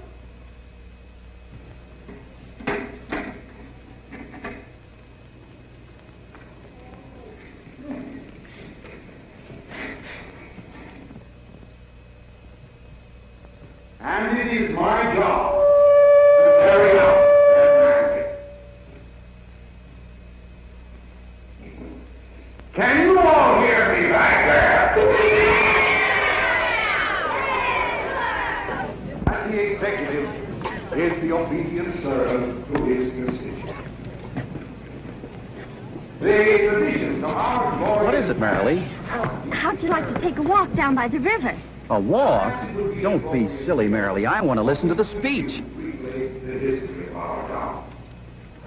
And it is my job to carry out that mandate. Can you all hear me back there? And the executive is the obedient servant to his constituents. The traditions of our glory... What is it, Marilee? How'd you like to take a walk down by the river? A walk? Don't be silly, Marilee. I want to listen to the speech.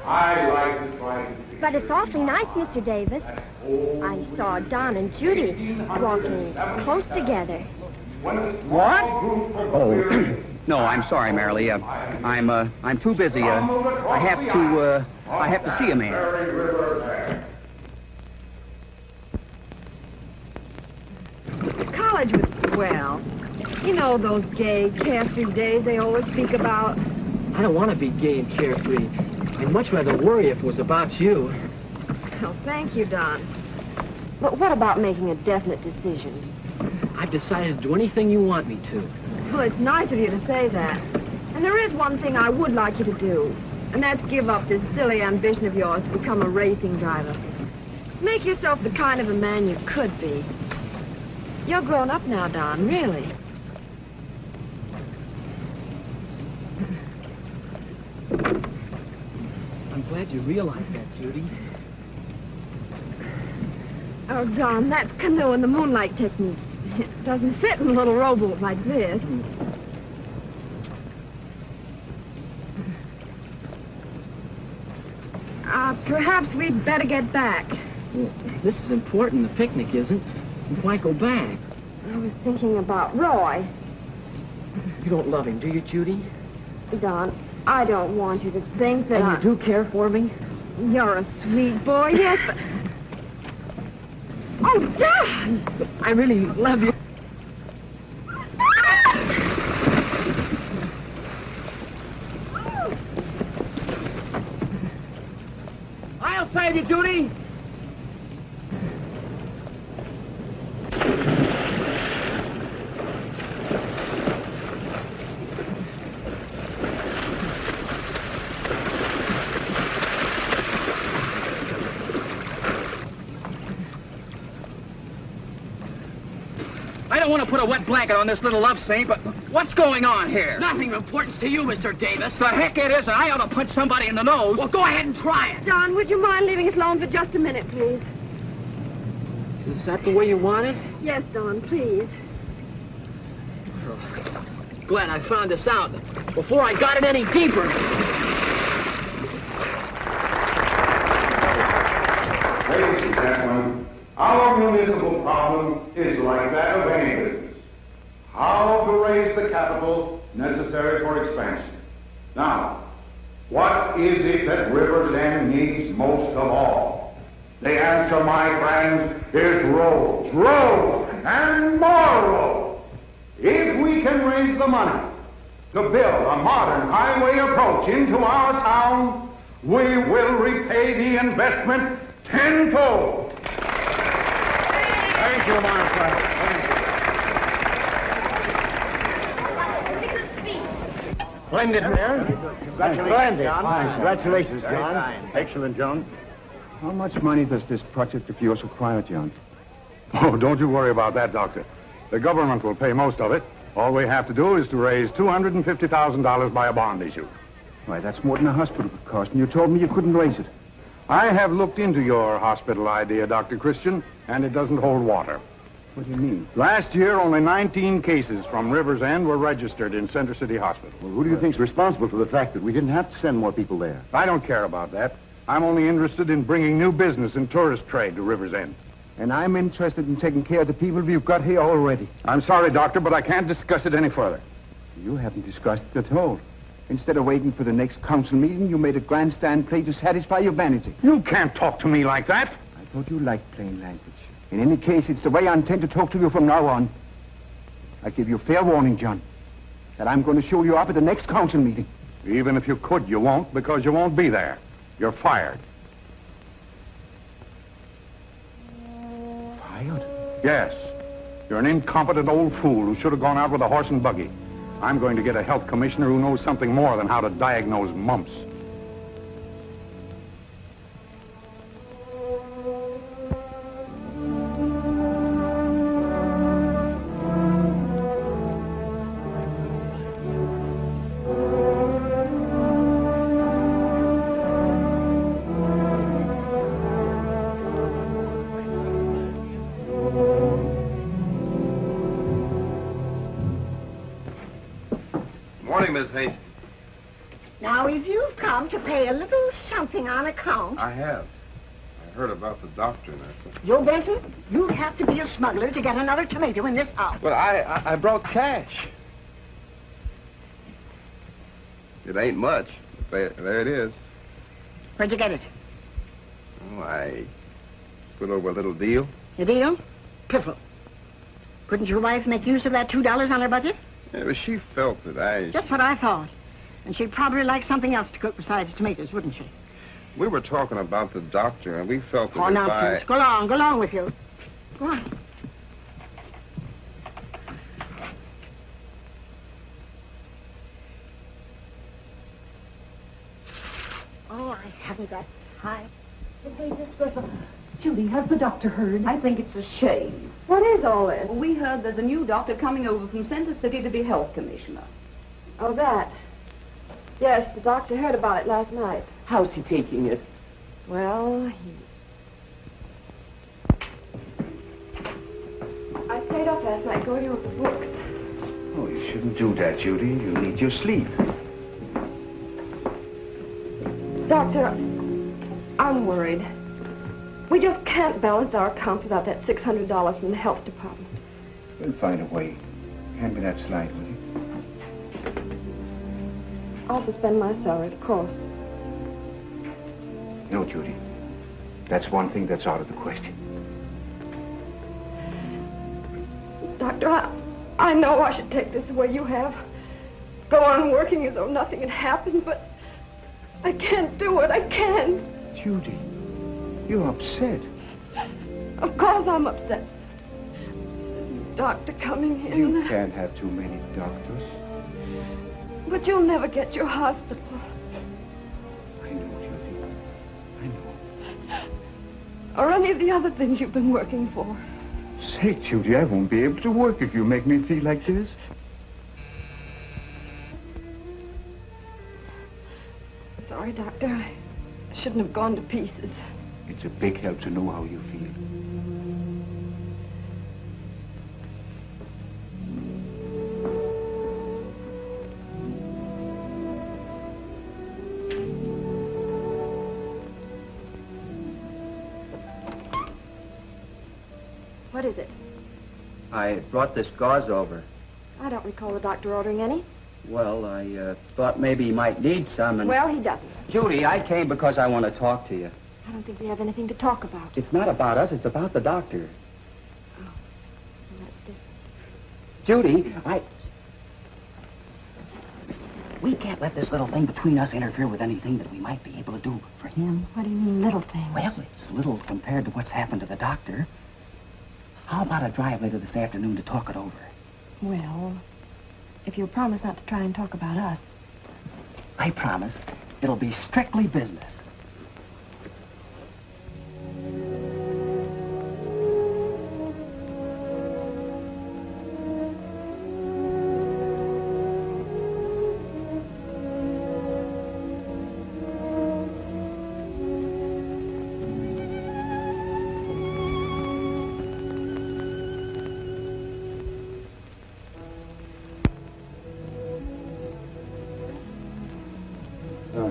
I like to try to... But it's awfully nice, Mr. Davis. I saw Don and Judy walking close together. What? Oh, no, I'm sorry, Marilee. I'm too busy. I have to see a man. College was swell. You know those gay, carefree days they always speak about. I don't want to be gay and carefree. I'd much rather worry if it was about you. Well, thank you, Don. But what about making a definite decision? I've decided to do anything you want me to. Well, it's nice of you to say that. And there is one thing I would like you to do, and that's give up this silly ambition of yours to become a racing driver. Make yourself the kind of a man you could be. You're grown up now, Don, really. I'm glad you realize that, Judy. Oh, Don, that's canoe in the moonlight technique. It doesn't fit in a little rowboat like this. Perhaps we'd better get back. Well, this is important. The picnic isn't. Why go back? I was thinking about Roy. You don't love him, do you, Judy? Don, I don't want you to think that And you do care for me? You're a sweet boy, yes, but... Oh, Don! I really love you. I'll save you, Judy! I don't want to put a wet blanket on this little love scene, but what's going on here? Nothing of importance to you, Mr. Davis. The heck it isn't. I ought to punch somebody in the nose. Well, go ahead and try it. Don, would you mind leaving us alone for just a minute, please? Is that the way you want it? Yes, Don, please. Oh, glad I found this out before I got it any deeper. Ladies and gentlemen, our municipal problem is like that of any business. How to raise the capital necessary for expansion. Now, what is it that Rivers End needs most of all? The answer, my friends, is roads. Roads and more roads. If we can raise the money to build a modern highway approach into our town, we will repay the investment tenfold. Thank you, my friend. Splendid, Mayor. Congratulations, John. Congratulations, John. Excellent, John. How much money does this project of yours require, John? Oh, don't you worry about that, Doctor. The government will pay most of it. All we have to do is to raise $250,000 by a bond issue. Why, that's more than a hospital would cost, and you told me you couldn't raise it. I have looked into your hospital idea, Dr. Christian, and it doesn't hold water. What do you mean? Last year, only 19 cases from Rivers End were registered in Center City Hospital. Well, who do you think's responsible for the fact that we didn't have to send more people there? I don't care about that. I'm only interested in bringing new business and tourist trade to Rivers End. And I'm interested in taking care of the people you've got here already. I'm sorry, Doctor, but I can't discuss it any further. You haven't discussed it at all. Instead of waiting for the next council meeting, you made a grandstand play to satisfy your vanity. You can't talk to me like that. I thought you liked plain language. In any case, it's the way I intend to talk to you from now on. I give you fair warning, John, that I'm going to show you up at the next council meeting. Even if you could, you won't, because you won't be there. You're fired. Fired? Yes. You're an incompetent old fool who should have gone out with a horse and buggy. I'm going to get a health commissioner who knows something more than how to diagnose mumps. Morning, Miss Hastings. Now, if you've come to pay a little something on account... I have. I heard about the doctor and that. Joe Benson, you'd have to be a smuggler to get another tomato in this house. But I brought cash. It ain't much. But there it is. Where'd you get it? Oh, I put over a little deal. A deal? Piffle. Couldn't your wife make use of that $2 on her budget? Yeah, but she felt that I... Just what I thought. And she'd probably like something else to cook besides tomatoes, wouldn't she? We were talking about the doctor, and we felt that Oh, if nonsense. Go along with you. Go on. Oh, I haven't got time. Hey, Miss Grissom. Judy, has the doctor heard? I think it's a shame. What is all this? Well, we heard there's a new doctor coming over from Center City to be health commissioner. Oh, that. Yes, the doctor heard about it last night. How's he taking it? Well, I stayed up last night going over the books. Oh, you shouldn't do that, Judy. You need your sleep. Doctor, I'm worried. We just can't balance our accounts without that $600 from the health department. We'll find a way. Hand me that slide, will you? I'll suspend my salary, of course. No, Judy. That's one thing that's out of the question. Doctor, I know I should take this the way you have. Go on working as though nothing had happened, but I can't do it. I can't. Judy, you're upset. Of course I'm upset. Doctor coming in. You can't have too many doctors. But you'll never get your hospital. I know, Judy. I know. Or any of the other things you've been working for. Say, Judy, I won't be able to work if you make me feel like this. Sorry, Doctor. I shouldn't have gone to pieces. It's a big help to know how you feel. What is it? I brought this gauze over. I don't recall the doctor ordering any. Well, I thought maybe he might need some, and... Well, he doesn't. Judy, I came because I want to talk to you. I don't think we have anything to talk about. It's not about us, it's about the doctor. Oh, well, that's different. Judy, we can't let this little thing between us interfere with anything that we might be able to do for him. What do you mean, little thing? Well, it's little compared to what's happened to the doctor. How about a drive later this afternoon to talk it over? Well, if you'll promise not to try and talk about us. I promise. It'll be strictly business.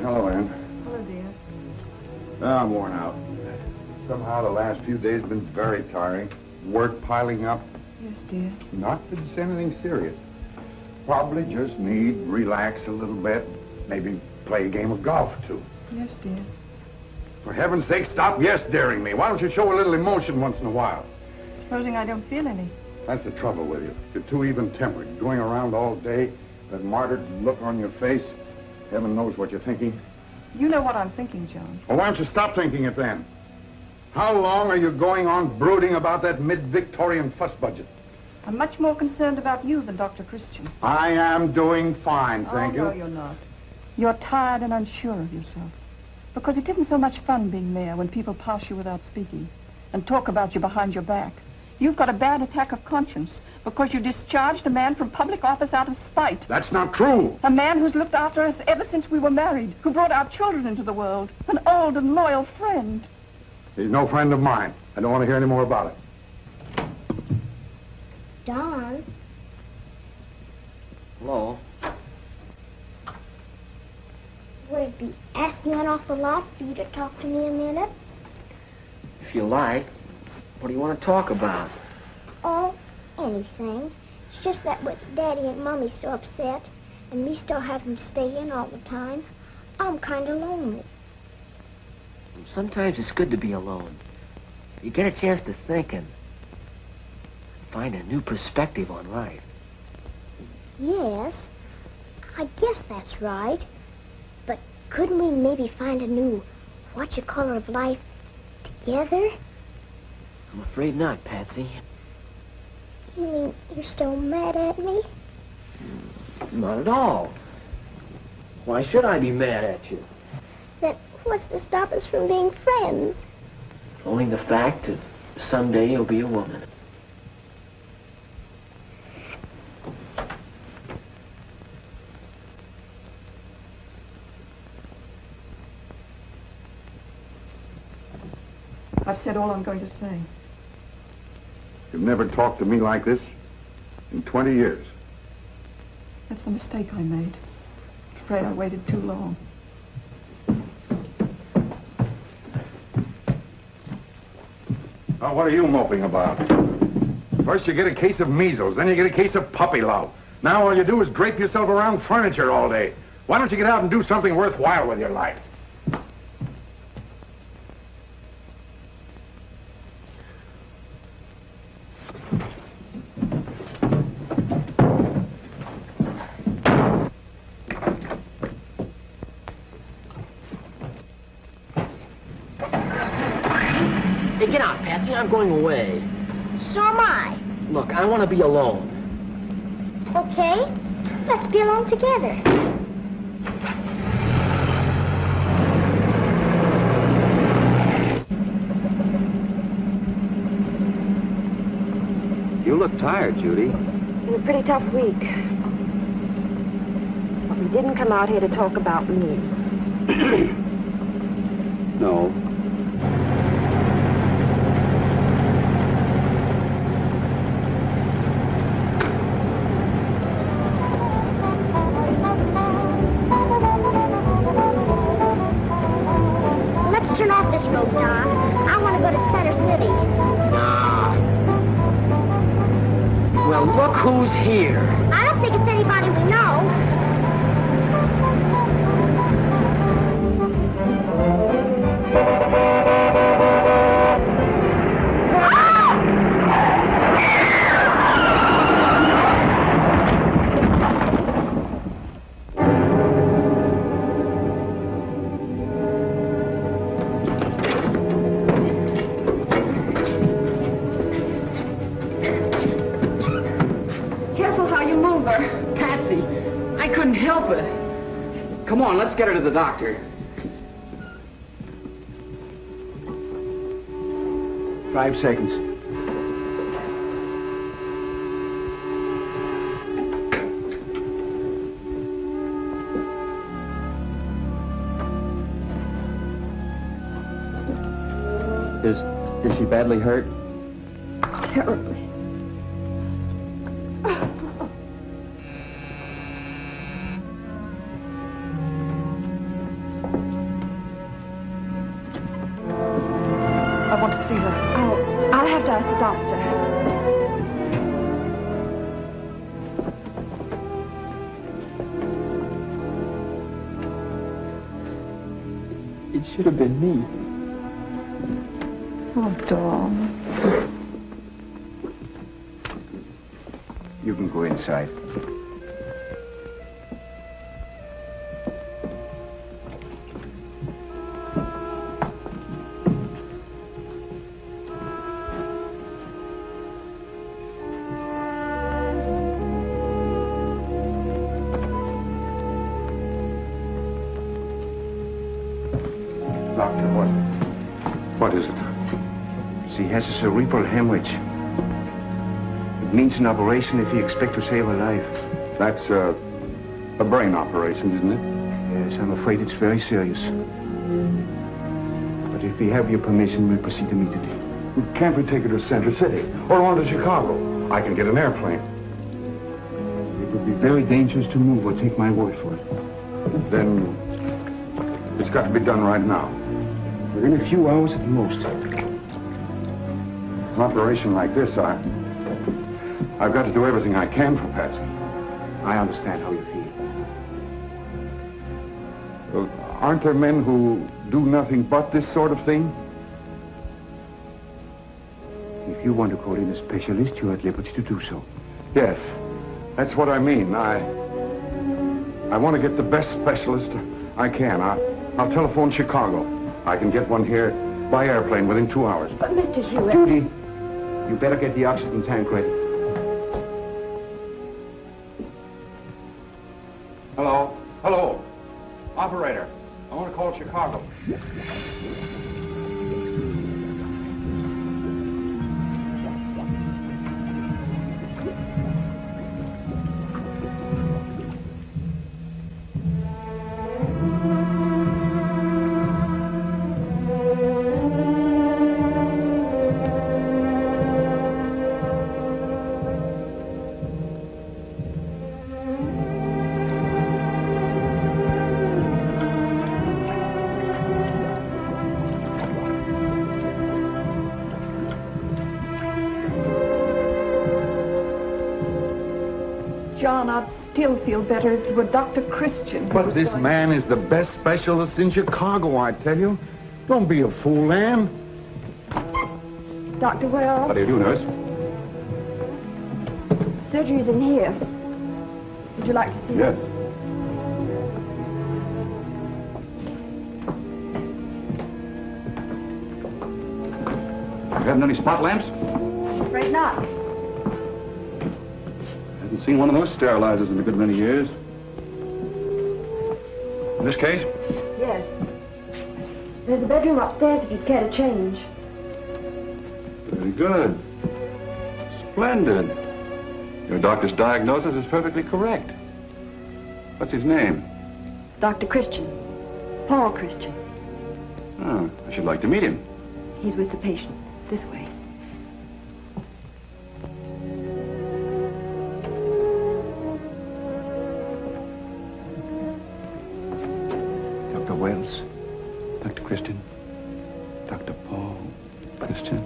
Hello, Ann. Hello, dear. I'm worn out. Somehow the last few days have been very tiring. Work piling up. Yes, dear. Not that it's anything serious. Probably just need relax a little bit. Maybe play a game of golf, too. Yes, dear. For heaven's sake, stop yes-daring me. Why don't you show a little emotion once in a while? Supposing I don't feel any. That's the trouble with you. You're too even-tempered. Going around all day, that martyred look on your face. Heaven knows what you're thinking. You know what I'm thinking, John. Well, why don't you stop thinking it then? How long are you going on brooding about that mid-Victorian fuss budget? I'm much more concerned about you than Dr. Christian. I am doing fine, thank you. No, you're not. You're tired and unsure of yourself. Because it isn't so much fun being mayor when people pass you without speaking and talk about you behind your back. You've got a bad attack of conscience because you discharged a man from public office out of spite. That's not true. A man who's looked after us ever since we were married, who brought our children into the world. An old and loyal friend. He's no friend of mine. I don't want to hear any more about it. Don. Hello. it be asking an awful lot for you to talk to me a minute? If you like. What do you want to talk about? Oh, anything. It's just that with Daddy and Mommy so upset, and me still having to stay in all the time, I'm kind of lonely. Sometimes it's good to be alone. You get a chance to think and find a new perspective on life. Yes, I guess that's right. But couldn't we maybe find a new what-you-call of life together? I'm afraid not, Patsy. You mean you're still mad at me? Not at all. Why should I be mad at you? Then what's to stop us from being friends? Only the fact that someday you'll be a woman. I've said all I'm going to say. You've never talked to me like this in 20 years. That's the mistake I made. Afraid I waited too long. Now, what are you moping about? First you get a case of measles, then you get a case of puppy love. Now all you do is drape yourself around furniture all day. Why don't you get out and do something worthwhile with your life? Hey, get out, Patsy. I'm going away. So am I. Look, I want to be alone. Okay, let's be alone together. You look tired, Judy. It was a pretty tough week. But we didn't come out here to talk about me. No. Let's turn off this road, Doc. I want to go to Center City. Nah. Well, look who's here. I don't think it's anybody we know. I couldn't help it. Come on, let's get her to the doctor. Five seconds. Is she badly hurt? Terribly. I want to see her. Oh, I'll have to ask the doctor. It should have been me. Oh, darling. You can go inside. Doctor, what is it? She has a cerebral hemorrhage. It means an operation if you expect to save her life. That's a brain operation, isn't it? Yes, I'm afraid it's very serious. But if we have your permission, we'll proceed immediately. Can't we take her to Center City or on to Chicago? I can get an airplane. It would be very dangerous to move, or take my word for it. Then It's got to be done right now. Within a few hours at most. An operation like this, I've got to do everything I can for Patsy. I understand how you feel. Aren't there men who do nothing but this sort of thing? If you want to call in a specialist, you're at liberty to do so. Yes, that's what I mean. I want to get the best specialist I can. I'll telephone Chicago. I can get one here by airplane within 2 hours. But Mr. Hewitt... Judy, you better get the oxygen tank ready. Hello? Hello? Operator, I want to call Chicago. John, I'd still feel better if it were Dr. Christian. But this man is the best specialist in Chicago, I tell you. Don't be a fool, Anne. Dr. Wells? How do you do, nurse? Surgery's in here. Would you like to see Yes. it? You haven't any spot lamps? I'm afraid not. Haven't seen one of those sterilizers in a good many years. In this case? Yes. There's a bedroom upstairs if you'd care to change. Very good. Splendid. Your doctor's diagnosis is perfectly correct. What's his name? Dr. Christian. Paul Christian. Oh, I should like to meet him. He's with the patient. This way. Dr. Wells, Dr. Christian, Dr. Paul Christian.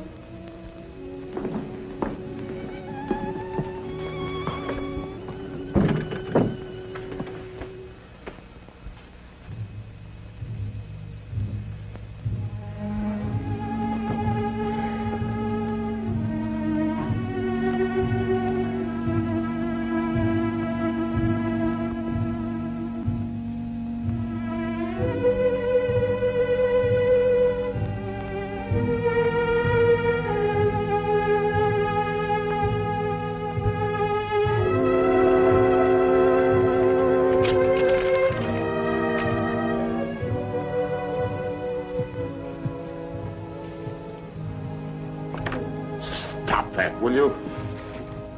Will you?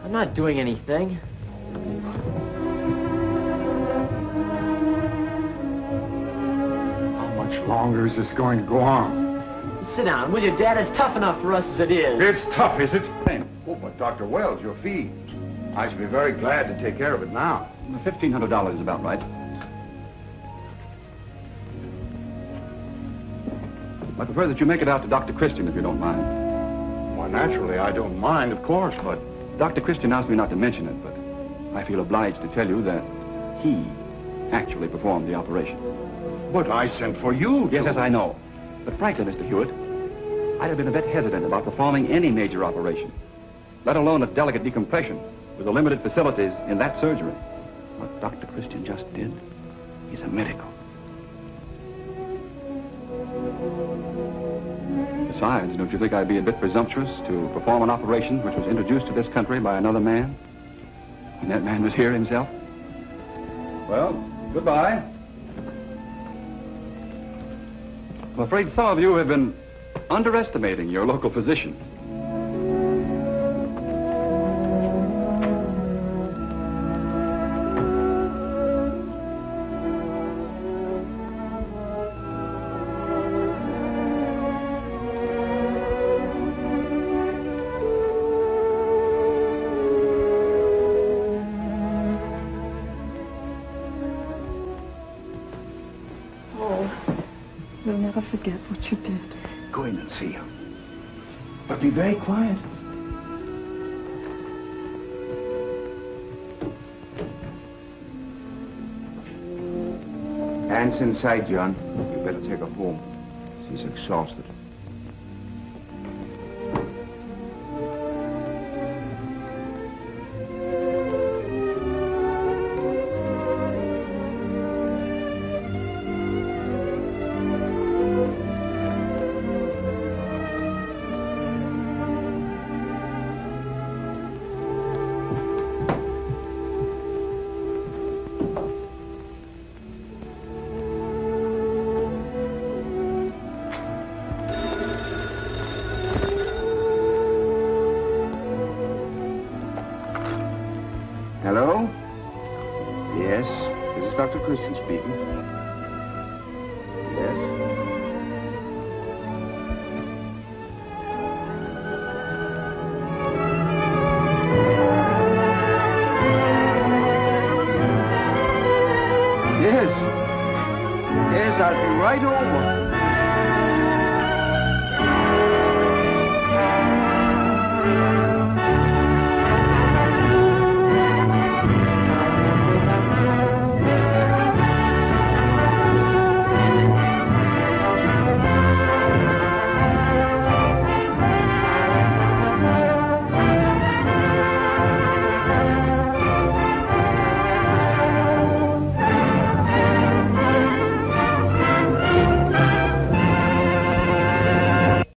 I'm not doing anything. How much longer is this going to go on? Sit down, will you, Dad? It's tough enough for us as it is. It's tough, is it? Oh, but Dr. Wells, your fee. I should be very glad to take care of it now. $1,500 is about right. I prefer that you make it out to Dr. Christian, if you don't mind. Why, naturally, I don't mind, of course, but... Dr. Christian asked me not to mention it, but I feel obliged to tell you that he actually performed the operation. But I sent for you to... Yes, I know. But frankly, Mr. Hewitt, I'd have been a bit hesitant about performing any major operation, let alone a delicate decompression with the limited facilities in that surgery. What Dr. Christian just did is a miracle. Besides, don't you think I'd be a bit presumptuous to perform an operation which was introduced to this country by another man? And that man was here himself? Well, goodbye. I'm afraid some of you have been underestimating your local physician. We'll never forget what you did. Go in and see her. But be very quiet. Anne's inside, John. You better take her home. She's exhausted. Hello? Yes, this is Dr. Christian speaking. Yes? Yes. Yes, I'll be right over.